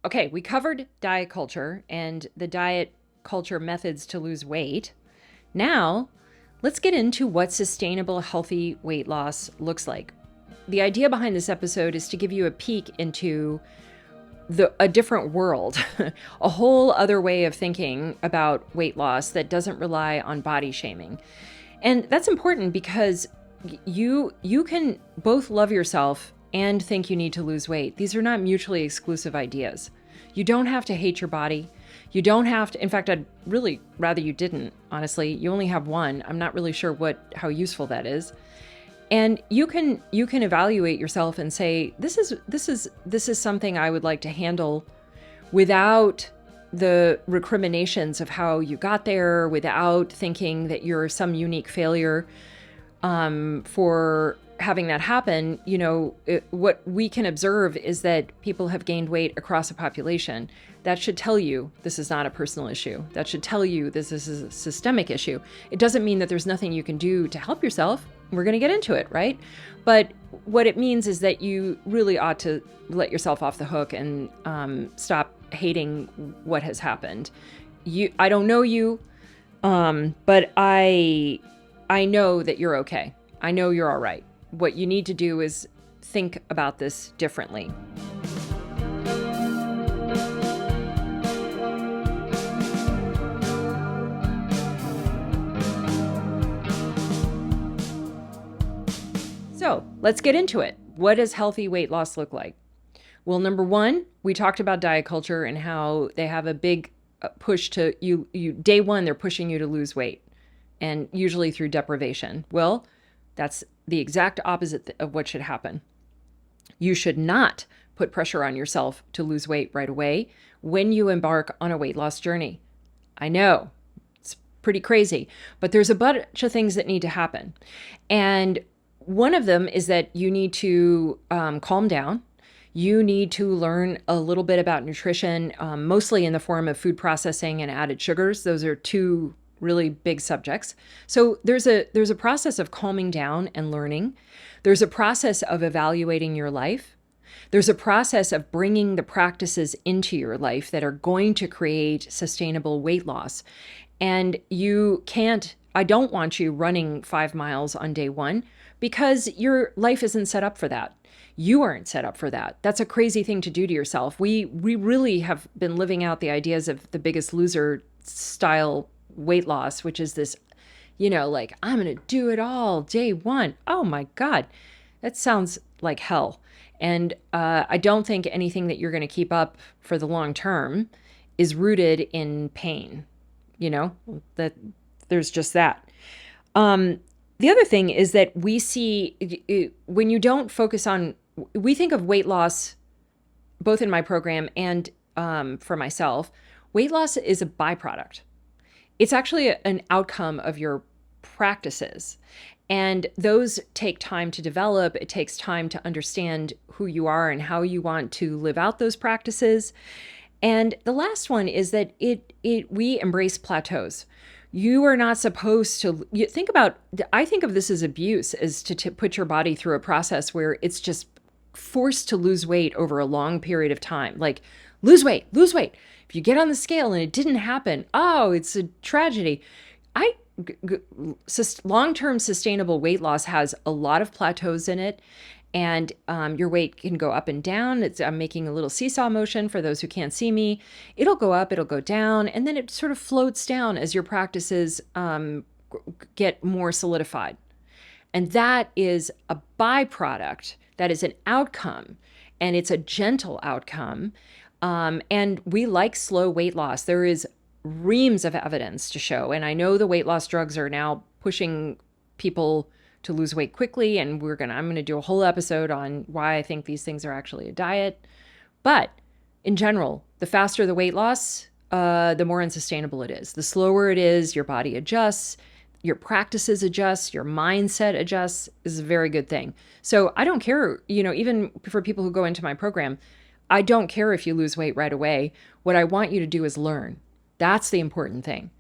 okay, we covered diet culture and the diet culture methods to lose weight. Now, let's get into what sustainable, healthy weight loss looks like. The idea behind this episode is to give you a peek into a different world, a whole other way of thinking about weight loss that doesn't rely on body shaming. And that's important because you can both love yourself and think you need to lose weight. These are not mutually exclusive ideas. You don't have to hate your body. You don't have to, in fact, I'd really rather you didn't, honestly. You only have one. I'm not really sure how useful that is. And you can evaluate yourself and say, this is something I would like to handle without the recriminations of how you got there, without thinking that you're some unique failure for having that happen. What we can observe is that people have gained weight across a population. That should tell you this is not a personal issue. That should tell you this is a systemic issue. It doesn't mean that there's nothing you can do to help yourself. We're going to get into it, right? But what it means is that you really ought to let yourself off the hook and stop hating what has happened. I don't know you, but I know that you're okay. I know you're all right. What you need to do is think about this differently. So let's get into it. What does healthy weight loss look like? Well, number one, we talked about diet culture and how they have a big push to you. Day one, they're pushing you to lose weight, and usually through deprivation. Well, that's the exact opposite of what should happen. You should not put pressure on yourself to lose weight right away when you embark on a weight loss journey. I know it's pretty crazy, but there's a bunch of things that need to happen. And one of them is that you need to calm down. You need to learn a little bit about nutrition, mostly in the form of food processing and added sugars. Those are two really big subjects. So there's a process of calming down and learning. There's a process of evaluating your life. There's a process of bringing the practices into your life that are going to create sustainable weight loss. And I don't want you running 5 miles on day one because your life isn't set up for that. You aren't set up for that. That's a crazy thing to do to yourself. We really have been living out the ideas of the Biggest Loser style weight loss, which is this, like, I'm going to do it all day one. Oh my God, that sounds like hell. And I don't think anything that you're going to keep up for the long term is rooted in pain. That there's just that. The other thing is that we see when you don't focus on, we think of weight loss, both in my program and for myself, weight loss is a byproduct. It's actually an outcome of your practices. And those take time to develop. It takes time to understand who you are and how you want to live out those practices. And the last one is that we embrace plateaus. You are not supposed to I think of this as abuse, is to put your body through a process where it's just forced to lose weight over a long period of time. Like, lose weight. If you get on the scale and it didn't happen, oh, it's a tragedy. Long-term sustainable weight loss has a lot of plateaus in it, and your weight can go up and down. I'm making a little seesaw motion for those who can't see me. It'll go up, it'll go down, and then it sort of floats down as your practices get more solidified. And that is a byproduct. That is an outcome, and it's a gentle outcome. And we like slow weight loss. There is reams of evidence to show, and I know the weight loss drugs are now pushing people to lose weight quickly, and I'm going to do a whole episode on why I think these things are actually a diet. But in general, the faster the weight loss, the more unsustainable it is. The slower it is, your body adjusts, your practices adjust, your mindset adjusts. Is a very good thing. So I don't care, even for people who go into my program, I don't care if you lose weight right away. What I want you to do is learn. That's the important thing.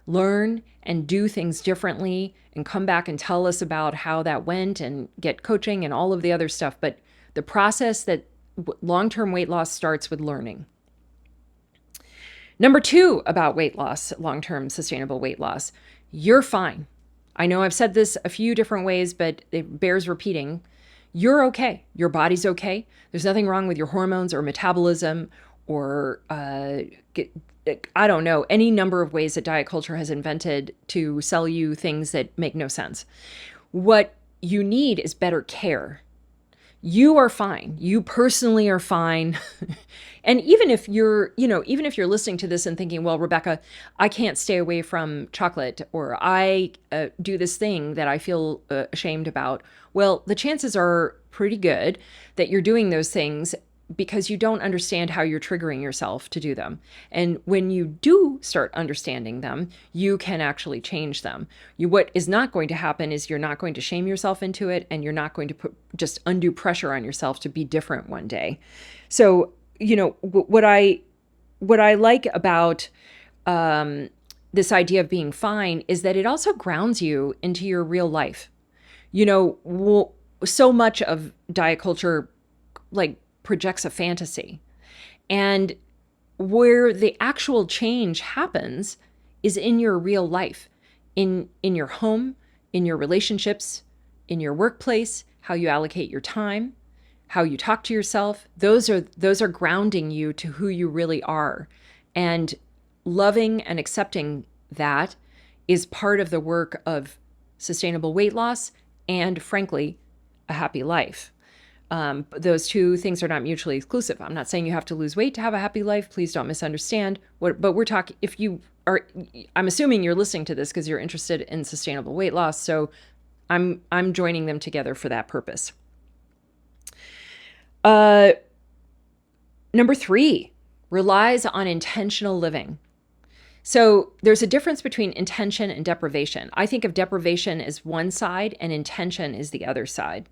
Learn and do things differently and come back and tell us about how that went and get coaching and all of the other stuff. But the process that long-term weight loss starts with learning. Number two about weight loss, long-term sustainable weight loss, you're fine. I know I've said this a few different ways, but it bears repeating. You're okay. Your body's okay. There's nothing wrong with your hormones or metabolism or, I don't know, any number of ways that diet culture has invented to sell you things that make no sense. What you need is better care. You are fine. You personally are fine. And even if you're, even if you're listening to this and thinking, well, Rebecca, I can't stay away from chocolate, or I do this thing that I feel ashamed about. Well, the chances are pretty good that you're doing those things because you don't understand how you're triggering yourself to do them. And when you do start understanding them, you can actually change them. What is not going to happen is you're not going to shame yourself into it, and you're not going to put just undue pressure on yourself to be different one day. So, what I like about this idea of being fine is that it also grounds you into your real life. So much of diet culture, projects a fantasy. And where the actual change happens is in your real life, in your home, in your relationships, in your workplace, how you allocate your time, how you talk to yourself. Those are grounding you to who you really are. And loving and accepting that is part of the work of sustainable weight loss and, frankly, a happy life. Those two things are not mutually exclusive. I'm not saying you have to lose weight to have a happy life. Please don't misunderstand. But we're talking, I'm assuming you're listening to this because you're interested in sustainable weight loss. So I'm joining them together for that purpose. Number 3, relies on intentional living. So there's a difference between intention and deprivation. I think of deprivation as one side and intention is the other side.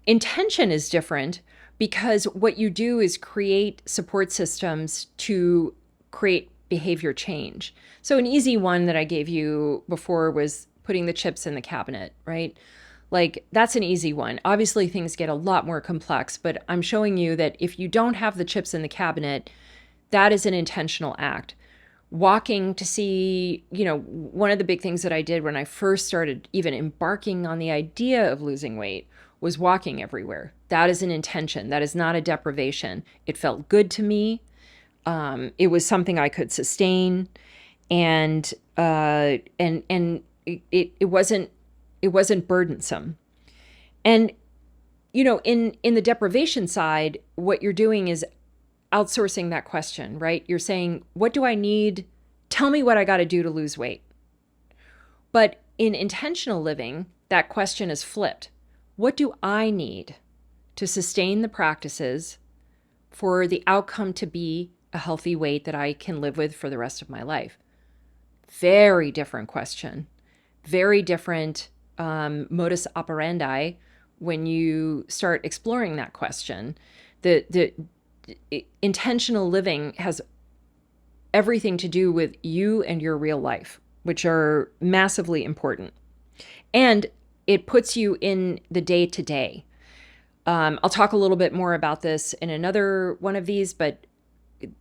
Intention is different because what you do is create support systems to create behavior change. So an easy one that I gave you before was putting the chips in the cabinet, right? That's an easy one. Obviously, things get a lot more complex, but I'm showing you that if you don't have the chips in the cabinet, that is an intentional act. Walking to see, one of the big things that I did when I first started even embarking on the idea of losing weight was walking everywhere. That is an intention. That is not a deprivation. It felt good to me. It was something I could sustain, and it wasn't burdensome. And in the deprivation side, what you're doing is outsourcing that question, right? You're saying, what do I need? Tell me what I got to do to lose weight. But in intentional living, that question is flipped. What do I need to sustain the practices for the outcome to be a healthy weight that I can live with for the rest of my life? Very different question. Very different modus operandi when you start exploring that question. The intentional living has everything to do with you and your real life, which are massively important. And it puts you in the day-to-day. I'll talk a little bit more about this in another one of these, but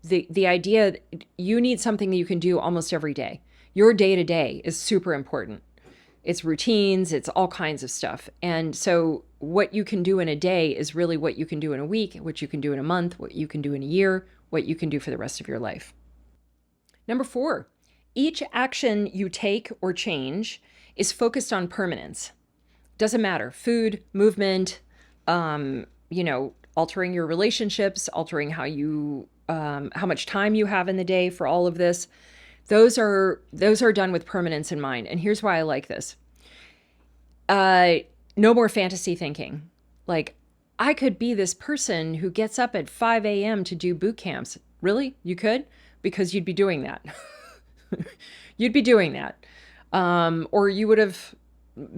the idea, you need something that you can do almost every day. Your day-to-day is super important. It's routines, it's all kinds of stuff. And so what you can do in a day is really what you can do in a week, what you can do in a month, what you can do in a year, what you can do for the rest of your life. Number 4, each action you take or change is focused on permanence. Doesn't matter. Food, movement, altering your relationships, altering how much time you have in the day for all of this. Those are done with permanence in mind. And here's why I like this. No more fantasy thinking. I could be this person who gets up at 5 a.m. to do boot camps. Really? You could? Because you'd be doing that. You'd be doing that. Or you would have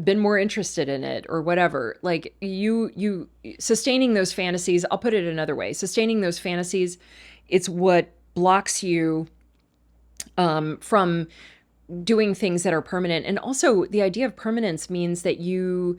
been more interested in it or whatever. You sustaining those fantasies, I'll put it another way. Sustaining those fantasies, it's what blocks you from doing things that are permanent. And also the idea of permanence means that you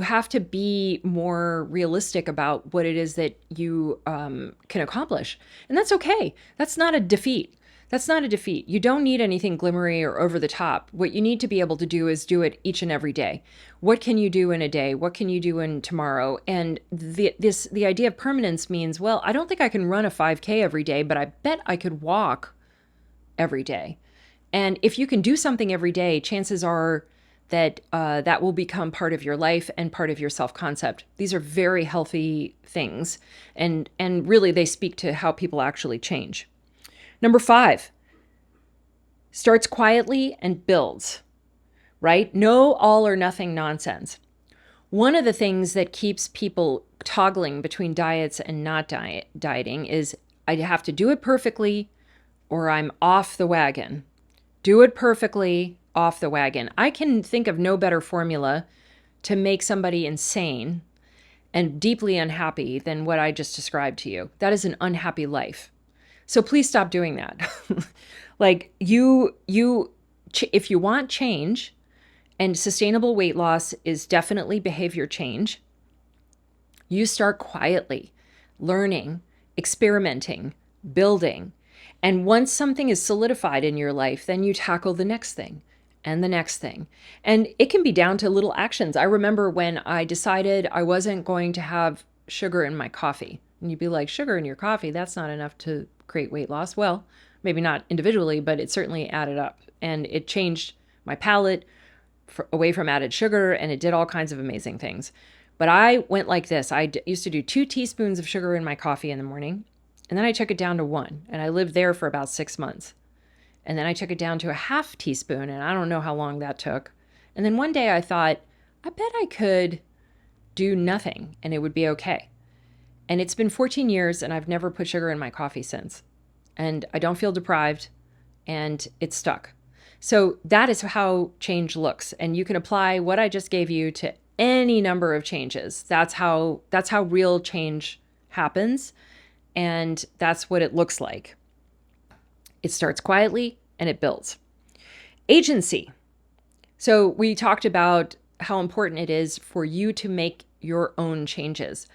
have to be more realistic about what it is that you can accomplish. And that's okay. That's not a defeat. That's not a defeat. You don't need anything glimmery or over the top. What you need to be able to do is do it each and every day. What can you do in a day? What can you do in tomorrow? And the idea of permanence means, well, I don't think I can run a 5K every day, but I bet I could walk every day. And if you can do something every day, chances are that that will become part of your life and part of your self-concept. These are very healthy things, and really they speak to how people actually change. Number 5, starts quietly and builds, right? No all or nothing nonsense. One of the things that keeps people toggling between diets and not dieting is I have to do it perfectly or I'm off the wagon. Do it perfectly, off the wagon. I can think of no better formula to make somebody insane and deeply unhappy than what I just described to you. That is an unhappy life. So please stop doing that. Like if you want change, and sustainable weight loss is definitely behavior change, you start quietly, learning, experimenting, building. And once something is solidified in your life, then you tackle the next thing and the next thing. And it can be down to little actions. I remember when I decided I wasn't going to have sugar in my coffee. And you'd be like, sugar in your coffee, that's not enough to create weight loss. Well, maybe not individually, but it certainly added up. And it changed my palate away from added sugar, and it did all kinds of amazing things. But I went like this. I used to do 2 teaspoons of sugar in my coffee in the morning, and then I took it down to 1, and I lived there for about 6 months. And then I took it down to a half teaspoon, and I don't know how long that took. And then one day I thought, I bet I could do nothing, and it would be okay. And it's been 14 years, and I've never put sugar in my coffee since. And I don't feel deprived, and it's stuck. So that is how change looks. And you can apply what I just gave you to any number of changes. That's how real change happens. And that's what it looks like. It starts quietly and it builds. Agency. So we talked about how important it is for you to make your own changes.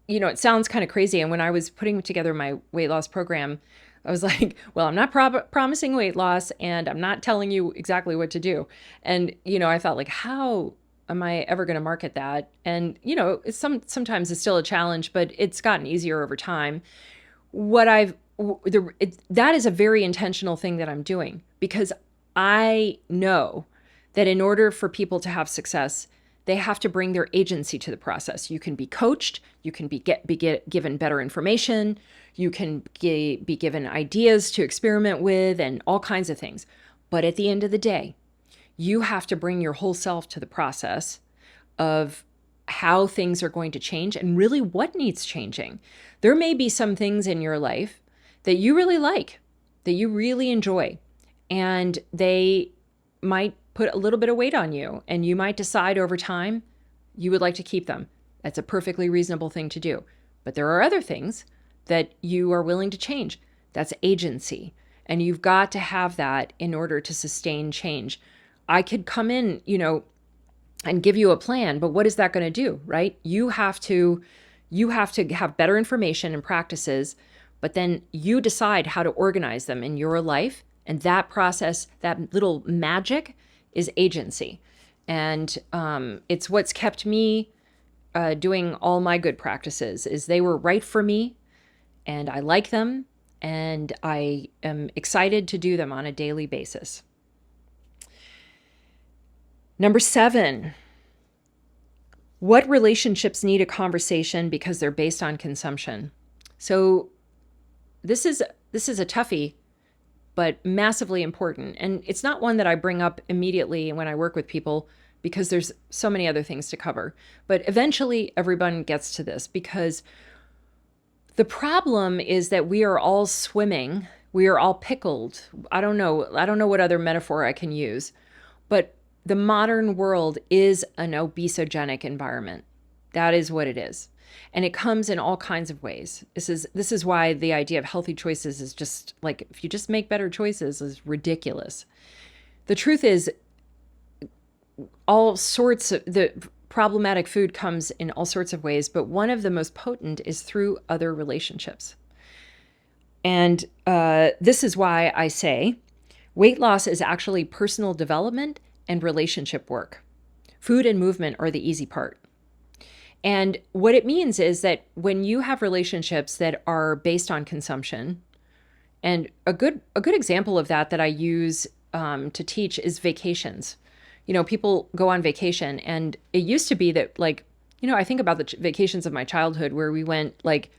You know, it sounds kind of crazy. And when I was putting together my weight loss program, I was like, well, I'm not promising weight loss, and I'm not telling you exactly what to do. And, you know, I thought, like, how am I ever going to market that? And, you know, sometimes it's still a challenge, but it's gotten easier over time. That is a very intentional thing that I'm doing, because I know that in order for people to have success, they have to bring their agency to the process. You can be coached, you can be given better information, you can be given ideas to experiment with, and all kinds of things. But at the end of the day, you have to bring your whole self to the process of how things are going to change and really what needs changing. There may be some things in your life that you really like, that you really enjoy, and they might put a little bit of weight on you, and you might decide over time you would like to keep them. That's a perfectly reasonable thing to do. But there are other things that you are willing to change. That's agency. And you've got to have that in order to sustain change. I could come in, you know, and give you a plan, but what is that going to do, right? You have to have better information and practices, but then you decide how to organize them in your life. And that process, that little magic, is agency. And it's what's kept me doing all my good practices, is they were right for me, and I like them, and I am excited to do them on a daily basis. Number 7, what relationships need a conversation because they're based on consumption? So this is a toughie, but massively important. And it's not one that I bring up immediately when I work with people, because there's so many other things to cover. But eventually everyone gets to this, because the problem is that we are all swimming. We are all pickled. I don't know what other metaphor I can use, but the modern world is an obesogenic environment. That is what it is. And it comes in all kinds of ways. This is why the idea of healthy choices is just like, if you just make better choices, is ridiculous. The truth is, all sorts of the problematic food comes in all sorts of ways, but one of the most potent is through other relationships. And This is why I say weight loss is actually personal development and relationship work. Food and movement are the easy part. And what it means is that when you have relationships that are based on consumption, and a good example of that I use to teach is vacations. People go on vacation, and it used to be that, like, I think about the vacations of my childhood where we went like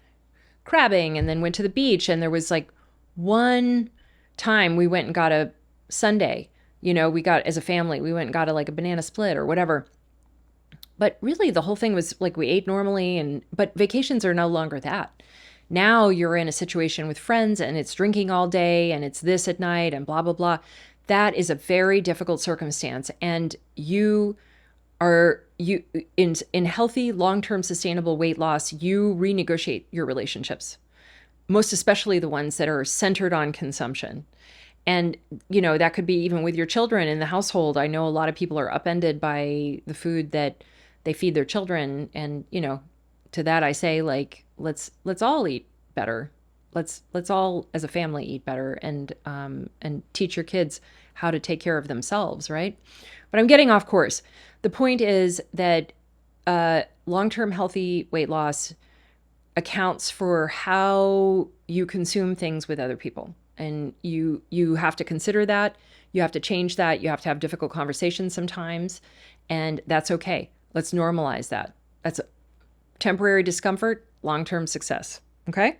crabbing and then went to the beach, and there was like one time we went and got a sundae. We got, as a family, we went and got like a banana split or whatever. But really, the whole thing was like we ate normally, but vacations are no longer that. Now you're in a situation with friends and it's drinking all day and it's this at night and blah, blah, blah. That is a very difficult circumstance. And you in healthy, long-term sustainable weight loss, you renegotiate your relationships, most especially the ones that are centered on consumption. And, that could be even with your children in the household. I know a lot of people are upended by the food that they feed their children. And, to that I say, like, let's all eat better. Let's all as a family eat better, and teach your kids how to take care of themselves, right? But I'm getting off course. The point is that long-term healthy weight loss accounts for how you consume things with other people. And you have to consider that. You have to change that. You have to have difficult conversations sometimes. And that's okay. Let's normalize that. That's temporary discomfort, long-term success. Okay?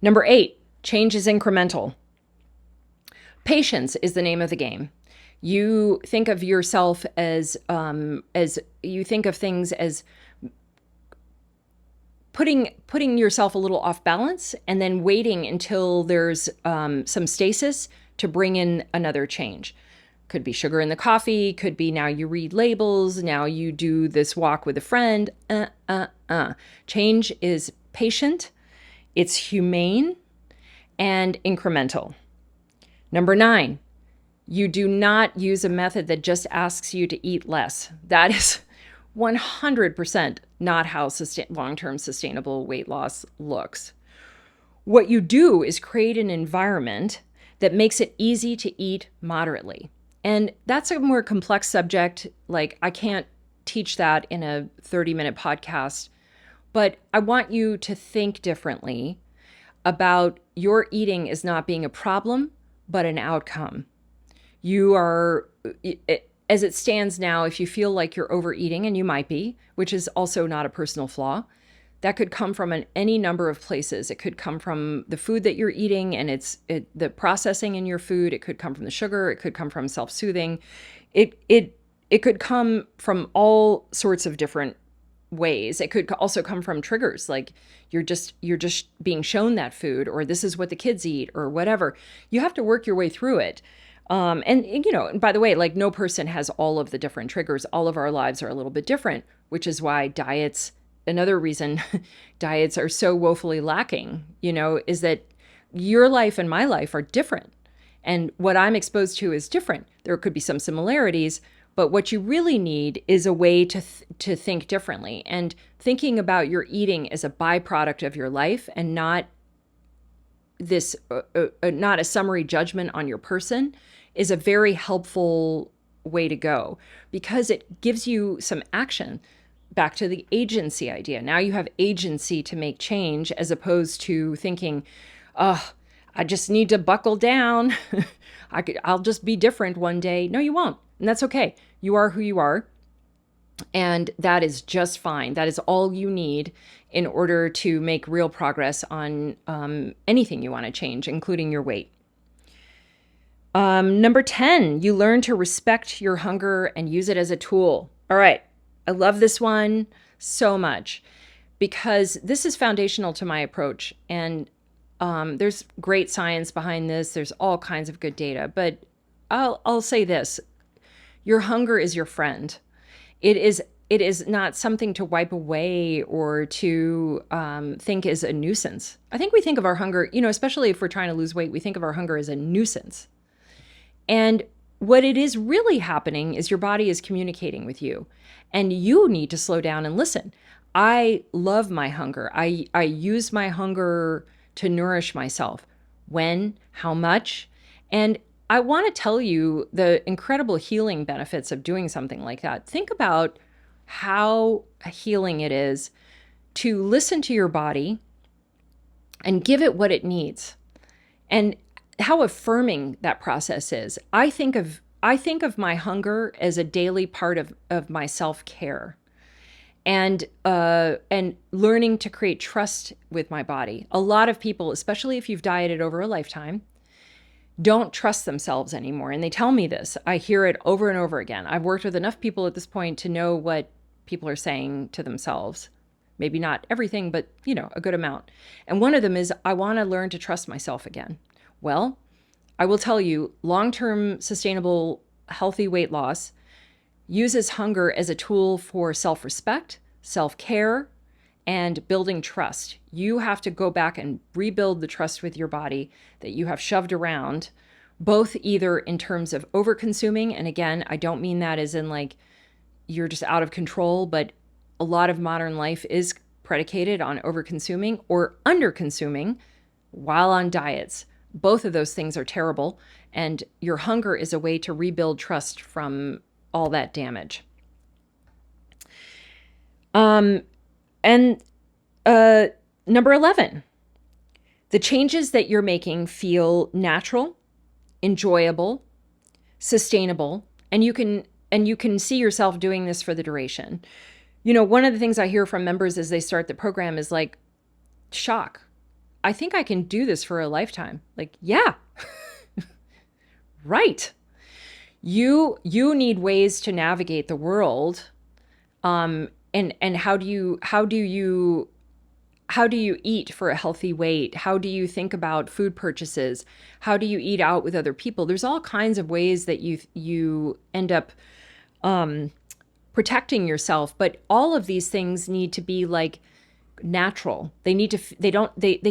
Number 8, change is incremental. Patience is the name of the game. You think of yourself as you think of things as putting yourself a little off balance and then waiting until there's some stasis to bring in another change. Could be sugar in the coffee, could be now you read labels, now you do this walk with a friend. Change is patient, it's humane, and incremental. Number 9, you do not use a method that just asks you to eat less. That is 100% not how long-term sustainable weight loss looks. What you do is create an environment that makes it easy to eat moderately. And that's a more complex subject. Like, I can't teach that in a 30-minute podcast, but I want you to think differently about your eating as not being a problem, but an outcome. You are, as it stands now, if you feel like you're overeating, and you might be, which is also not a personal flaw, that could come from any number of places. It could come from the food that you're eating and the processing in your food. It could come from the sugar. It could come from self-soothing. It could come from all sorts of different ways. It could also come from triggers, like you're just being shown that food, or this is what the kids eat, or whatever. You have to work your way through it. And by the way, like, no person has all of the different triggers. All of our lives are a little bit different, which is why another reason diets are so woefully lacking, is that your life and my life are different. And what I'm exposed to is different. There could be some similarities, but what you really need is a way to think differently. And thinking about your eating as a byproduct of your life, and not not a summary judgment on your person, is a very helpful way to go, because it gives you some action. Back to the agency idea. Now you have agency to make change, as opposed to thinking, oh, I just need to buckle down. I'll just be different one day. No, you won't. And that's okay. You are who you are. And that is just fine. That is all you need in order to make real progress on anything you want to change, including your weight. Number 10, you learn to respect your hunger and use it as a tool. All right. I love this one so much, because this is foundational to my approach. And there's great science behind this. There's all kinds of good data. But I'll say this. Your hunger is your friend. It is not something to wipe away or to think is a nuisance. I think we think of our hunger, especially if we're trying to lose weight, we think of our hunger as a nuisance. And what it is really happening is your body is communicating with you, and you need to slow down and listen. I love my hunger. I use my hunger to nourish myself. When, how much? And I want to tell you the incredible healing benefits of doing something like that. Think about how healing it is to listen to your body and give it what it needs, and how affirming that process is. I think of my hunger as a daily part of my self-care, and learning to create trust with my body. A lot of people, especially if you've dieted over a lifetime, don't trust themselves anymore. And they tell me this. I hear it over and over again. I've worked with enough people at this point to know what people are saying to themselves. Maybe not everything, but a good amount. And one of them is, I want to learn to trust myself again. Well, I will tell you, long-term sustainable healthy weight loss uses hunger as a tool for self-respect, self-care, and building trust. You have to go back and rebuild the trust with your body that you have shoved around, both either in terms of over-consuming, and again, I don't mean that as in like you're just out of control, but a lot of modern life is predicated on over-consuming or under-consuming while on diets. Both of those things are terrible, and your hunger is a way to rebuild trust from all that damage. Number 11, the changes that you're making feel natural, enjoyable, sustainable, and you can see yourself doing this for the duration. One of the things I hear from members as they start the program is like, shock. I think I can do this for a lifetime. Like, yeah, right. You need ways to navigate the world. And how do you eat for a healthy weight? How do you think about food purchases? How do you eat out with other people? There's all kinds of ways that you end up protecting yourself, but all of these things need to be like natural. They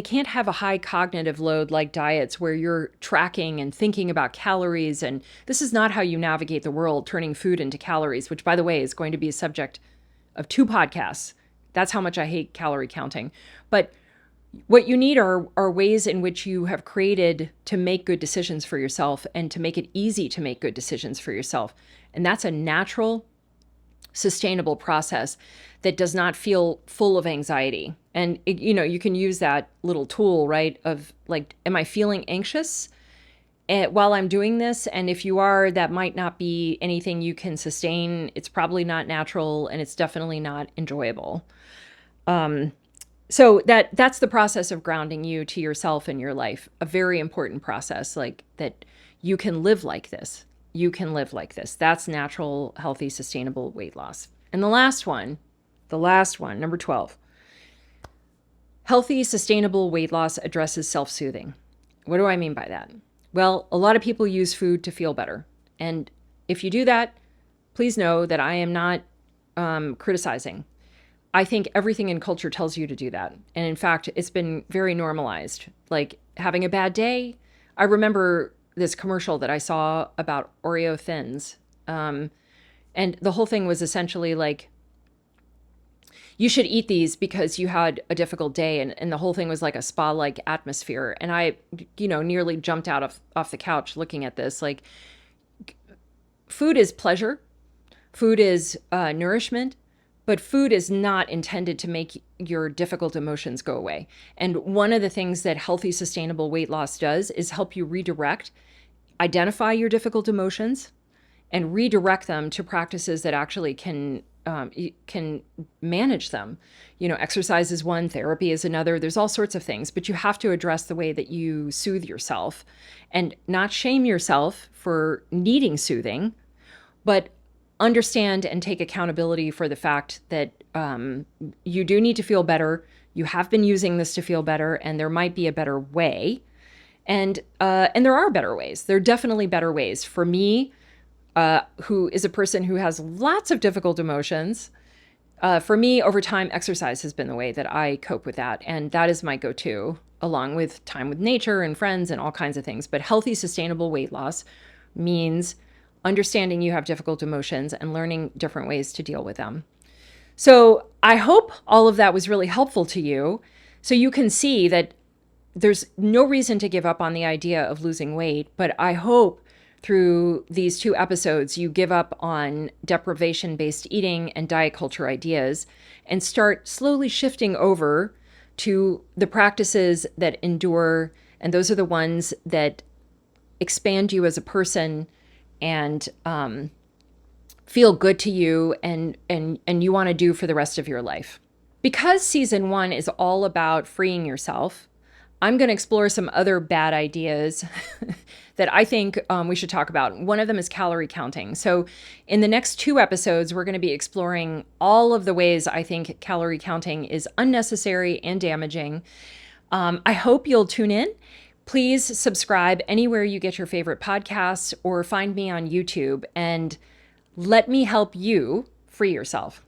can't have a high cognitive load like diets where you're tracking and thinking about calories. And this is not how you navigate the world, turning food into calories, which by the way is going to be a subject of 2 podcasts. That's how much I hate calorie counting. But what you need are ways in which you have created to make good decisions for yourself and to make it easy to make good decisions for yourself. And that's a natural, sustainable process that does not feel full of anxiety. And you can use that little tool, right? Of like, am I feeling anxious while I'm doing this? And if you are, that might not be anything you can sustain. It's probably not natural, and it's definitely not enjoyable. So that's the process of grounding you to yourself and your life. A very important process, like that you can live like this. You can live like this. That's natural, healthy, sustainable weight loss. And the last one, number 12. Healthy, sustainable weight loss addresses self-soothing. What do I mean by that? Well, a lot of people use food to feel better. And if you do that, please know that I am not criticizing. I think everything in culture tells you to do that. And in fact, it's been very normalized. Like having a bad day. I remember this commercial that I saw about Oreo Thins. And the whole thing was essentially like, you should eat these because you had a difficult day. And the whole thing was like a spa-like atmosphere. And I, nearly jumped out off the couch looking at this. Like, food is pleasure. Food is nourishment. But food is not intended to make your difficult emotions go away. And one of the things that healthy, sustainable weight loss does is help you redirect, identify your difficult emotions, and redirect them to practices that actually can manage them. Exercise is one, therapy is another. There's all sorts of things, but you have to address the way that you soothe yourself and not shame yourself for needing soothing, but understand and take accountability for the fact that you do need to feel better. You have been using this to feel better, and there might be a better way. And there are better ways. There are definitely better ways. For me, who is a person who has lots of difficult emotions, for me, over time, exercise has been the way that I cope with that. And that is my go-to, along with time with nature and friends and all kinds of things. But healthy, sustainable weight loss means understanding you have difficult emotions and learning different ways to deal with them. So I hope all of that was really helpful to you, so you can see that there's no reason to give up on the idea of losing weight, but I hope through these 2 episodes you give up on deprivation-based eating and diet culture ideas and start slowly shifting over to the practices that endure, and those are the ones that expand you as a person and feel good to you and you want to do for the rest of your life. Because season 1 is all about freeing yourself, I'm going to explore some other bad ideas that I think we should talk about. One of them is calorie counting. So in the next 2 episodes, we're going to be exploring all of the ways I think calorie counting is unnecessary and damaging. I hope you'll tune in. Please subscribe anywhere you get your favorite podcasts or find me on YouTube and let me help you free yourself.